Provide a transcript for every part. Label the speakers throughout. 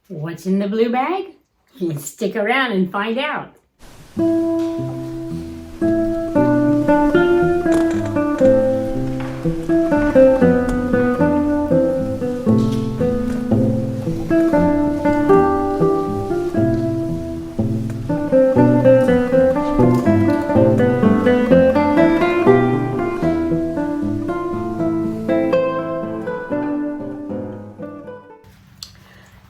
Speaker 1: What's in the blue bag? Let's stick around and find out.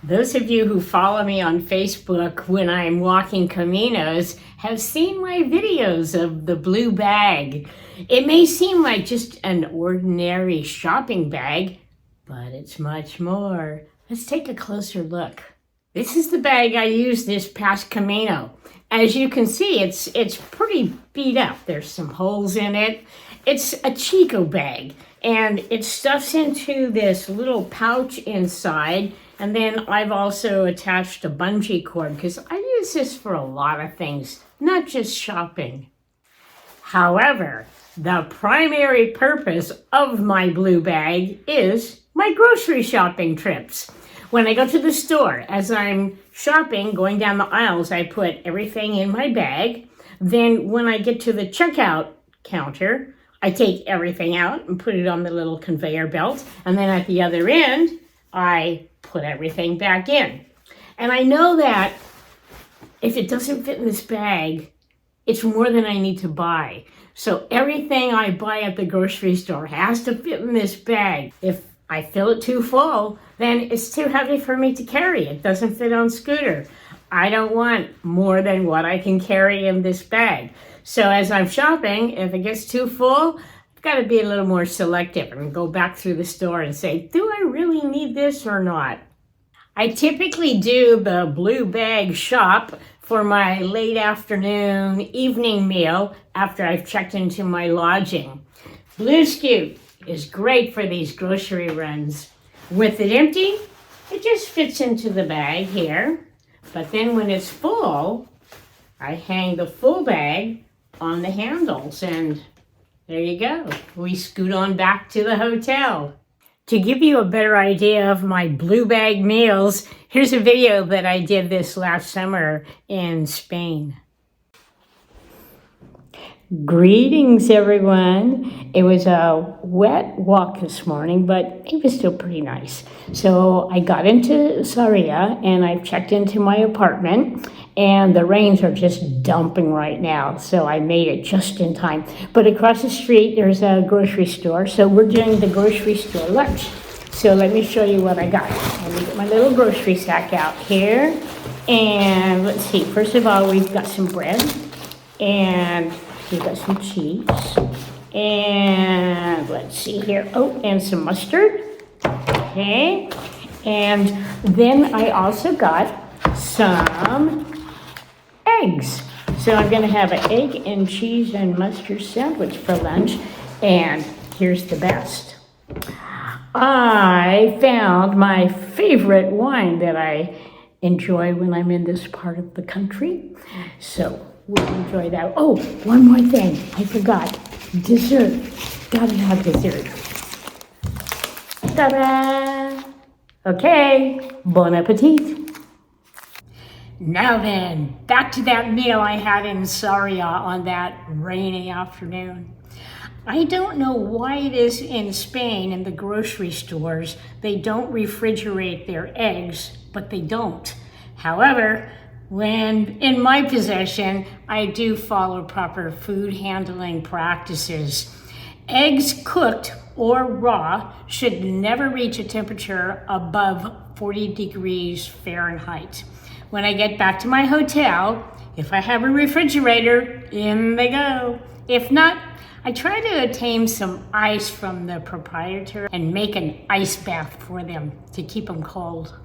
Speaker 1: Those of you who follow me on Facebook when I'm walking Caminos have seen my videos of the blue bag. It may seem like just an ordinary shopping bag, but it's much more. Let's take a closer look. This is the bag I used this past Camino. As you can see, it's pretty beat up. There's some holes in it. It's a Chico bag, and it stuffs into this little pouch inside. And then I've also attached a bungee cord because I use this for a lot of things, not just shopping. However, the primary purpose of my blue bag is my grocery shopping trips. When I go to the store, as I'm shopping, going down the aisles, I put everything in my bag. Then when I get to the checkout counter, I take everything out and put it on the little conveyor belt. And then at the other end, I put everything back in. And I know that if it doesn't fit in this bag, it's more than I need to buy. So everything I buy at the grocery store has to fit in this bag. If I fill it too full, then it's too heavy for me to carry. It doesn't fit on scooter. I don't want more than what I can carry in this bag. So as I'm shopping, if it gets too full, got to be a little more selective and go back through the store and say, do I really need this or not? I typically do the blue bag shop for my late afternoon evening meal after I've checked into my lodging. Blue Scoot is great for these grocery runs. With it empty, it just fits into the bag here. But then when it's full, I hang the full bag on the handles and there you go. We scoot on back to the hotel. To give you a better idea of my blue bag meals, here's a video that I did this last summer in Spain. Greetings, everyone. It was a wet walk this morning, but it was still pretty nice. So I got into Sarria and I've checked into my apartment, and the rains are just dumping right now. So I made it just in time. But across the street, there's a grocery store. So we're doing the grocery store lunch. So let me show you what I got. Let me get my little grocery sack out here. And let's see, first of all, we've got some bread and we've got some cheese, and let's see here. Oh, and some mustard. Okay. And then I also got some eggs. So I'm going to have an egg and cheese and mustard sandwich for lunch. And here's the best. I found my favorite wine that I enjoy when I'm in this part of the country. So we'll enjoy that. Oh, one more thing. I forgot. Dessert. Gotta have dessert. Ta-da! Okay, bon appetit. Now then, back to that meal I had in Sarria on that rainy afternoon. I don't know why it is in Spain in the grocery stores they don't refrigerate their eggs, but they don't. However, when in my possession, I do follow proper food handling practices. Eggs cooked or raw should never reach a temperature above 40 degrees Fahrenheit. When I get back to my hotel, if I have a refrigerator, in they go. If not, I try to obtain some ice from the proprietor and make an ice bath for them to keep them cold.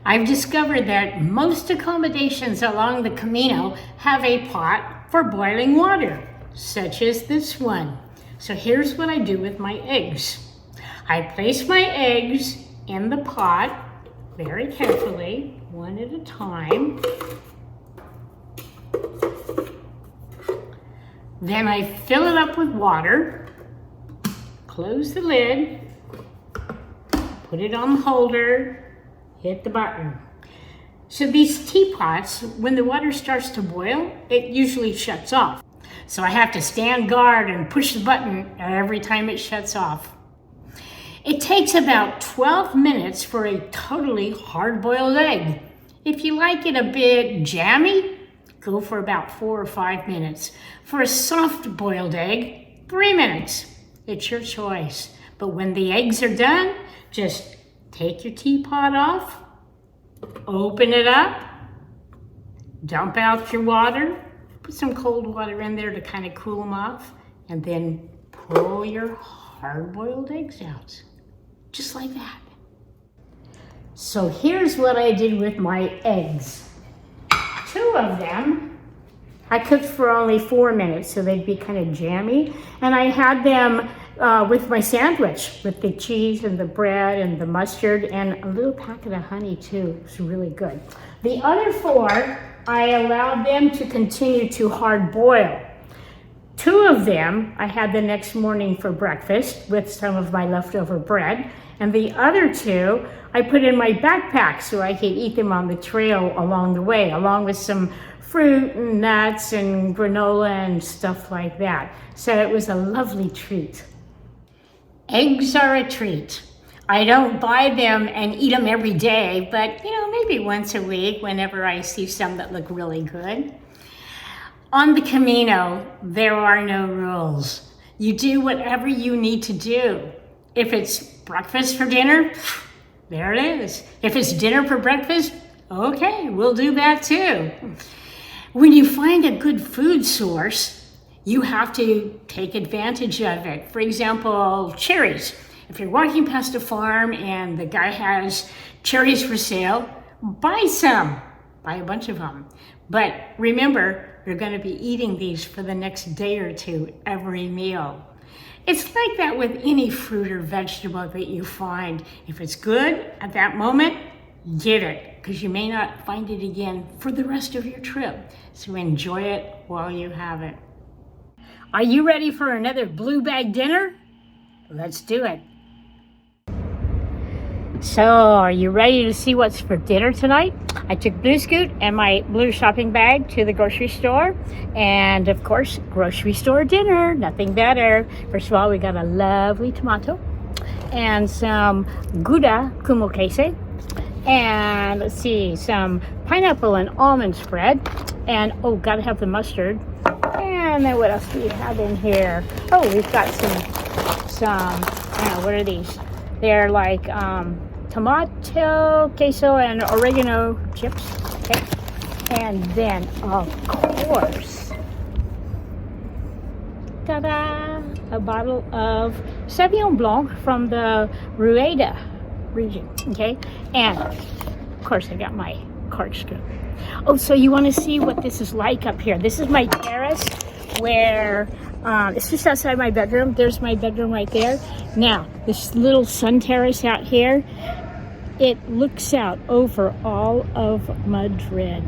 Speaker 1: I've discovered that most accommodations along the Camino have a pot for boiling water, such as this one. So here's what I do with my eggs. I place my eggs in the pot very carefully, one at a time. Then I fill it up with water, close the lid, put it on the holder, hit the button. So these teapots, when the water starts to boil, it usually shuts off. So I have to stand guard and push the button every time it shuts off. It takes about 12 minutes for a totally hard-boiled egg. If you like it a bit jammy, go for about 4 or 5 minutes. For a soft-boiled egg, 3 minutes. It's your choice. But when the eggs are done, just take your teapot off, open it up, dump out your water, put some cold water in there to kind of cool them off, and then pull your hard-boiled eggs out. Just like that. So here's what I did with my eggs. 2 of them, I cooked for only 4 minutes, so they'd be kind of jammy. And I had them with my sandwich, with the cheese and the bread and the mustard and a little packet of honey too. It was really good. The other 4, I allowed them to continue to hard boil. 2 of them I had the next morning for breakfast with some of my leftover bread. And the other 2 I put in my backpack so I could eat them on the trail along the way, along with some fruit and nuts and granola and stuff like that. So it was a lovely treat. Eggs are a treat. I don't buy them and eat them every day, but maybe once a week whenever I see some that look really good. On the Camino, there are no rules. You do whatever you need to do. If it's breakfast for dinner, there it is. If it's dinner for breakfast, okay, we'll do that too. When you find a good food source, you have to take advantage of it. For example, cherries. If you're walking past a farm and the guy has cherries for sale, buy some. Buy a bunch of them. But remember, you're going to be eating these for the next day or 2 every meal. It's like that with any fruit or vegetable that you find. If it's good at that moment, get it, because you may not find it again for the rest of your trip. So enjoy it while you have it. Are you ready for another blue bag dinner? Let's do it. So, are you ready to see what's for dinner tonight? I took Blue Scoot and my blue shopping bag to the grocery store. And of course, grocery store dinner, nothing better. First of all, we got a lovely tomato and some Gouda kumo queso. And let's see, some pineapple and almond spread. And gotta have the mustard. And then what else do we have in here? Oh, we've got some, what are these? They're like tomato, queso, and oregano chips. Okay. And then, of course, ta-da! A bottle of Sauvignon Blanc from the Rueda region. Okay. And, of course, I got my corkscrew. Oh, so you want to see what this is like up here? This is my terrace where it's just outside my bedroom. There's my bedroom right there. Now, this little sun terrace out here, it looks out over all of Madrid.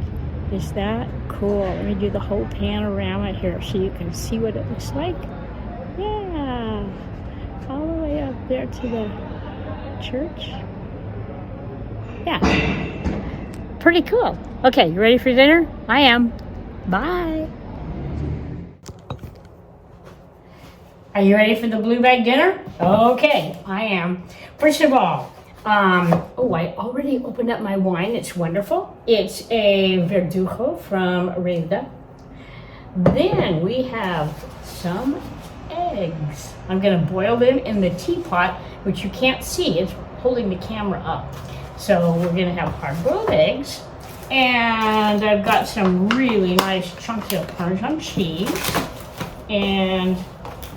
Speaker 1: Is that cool? Let me do the whole panorama here so you can see what it looks like. Yeah, all the way up there to the church. Yeah, pretty cool. Okay, you ready for dinner? I am. Bye. Are you ready for the blue bag dinner? Okay, I am. First of all, I already opened up my wine. It's wonderful. It's a Verdugo from Rueda. Then we have some eggs. I'm gonna boil them in the teapot, which you can't see. It's holding the camera up. So we're gonna have hard-boiled eggs. And I've got some really nice chunks of Parmesan cheese. And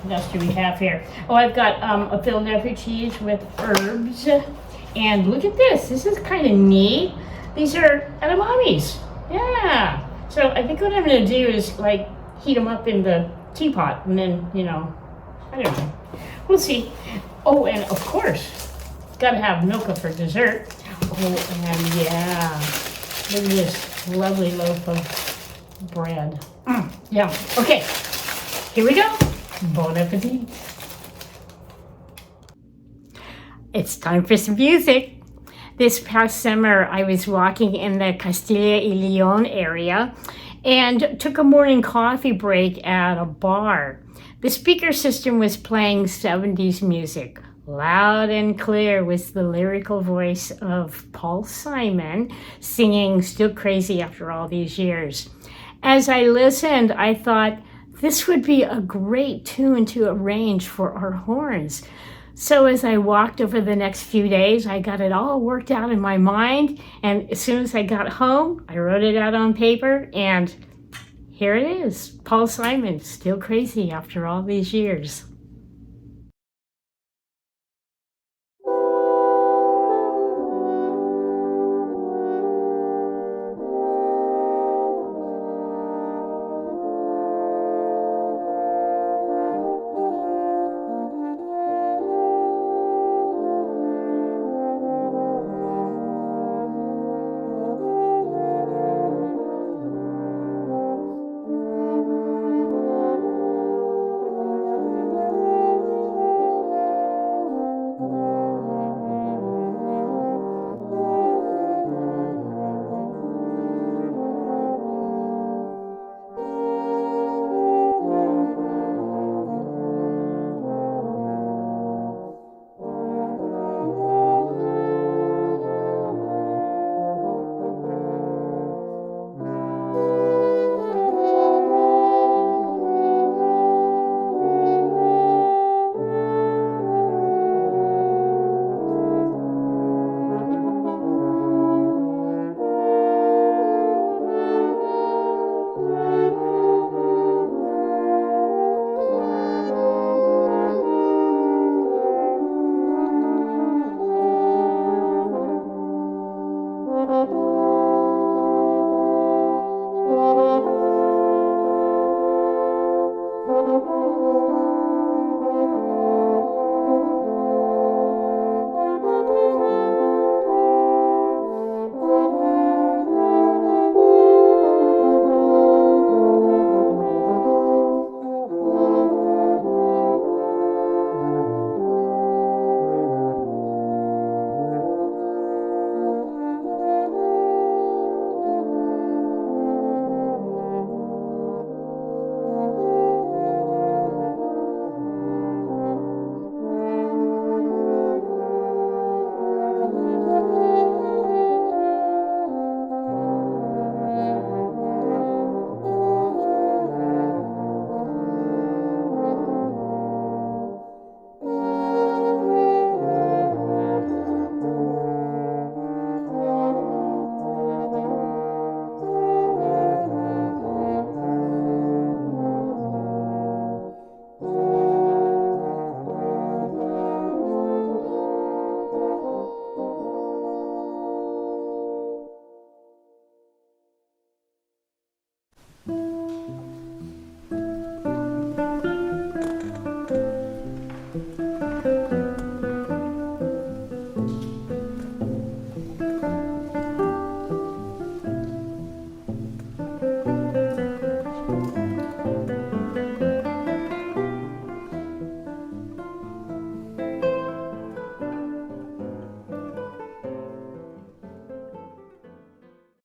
Speaker 1: what else do we have here? Oh, I've got a Philadelphia cheese with herbs. And look at this. This is kind of neat. These are edamames. Yeah. So I think what I'm going to do is like heat them up in the teapot and then, I don't know. We'll see. Oh, and of course, got to have milka for dessert. Oh, and yeah. Look at this lovely loaf of bread. Yeah. Okay. Here we go. Bon appetit. It's time for some music. This past summer, I was walking in the Castilla y Leon area and took a morning coffee break at a bar. The speaker system was playing 70s music. Loud and clear was the lyrical voice of Paul Simon singing Still Crazy After All These Years. As I listened, I thought this would be a great tune to arrange for our horns. So as I walked over the next few days, I got it all worked out in my mind. And as soon as I got home, I wrote it out on paper, and here it is. Paul Simon, Still Crazy After All These Years.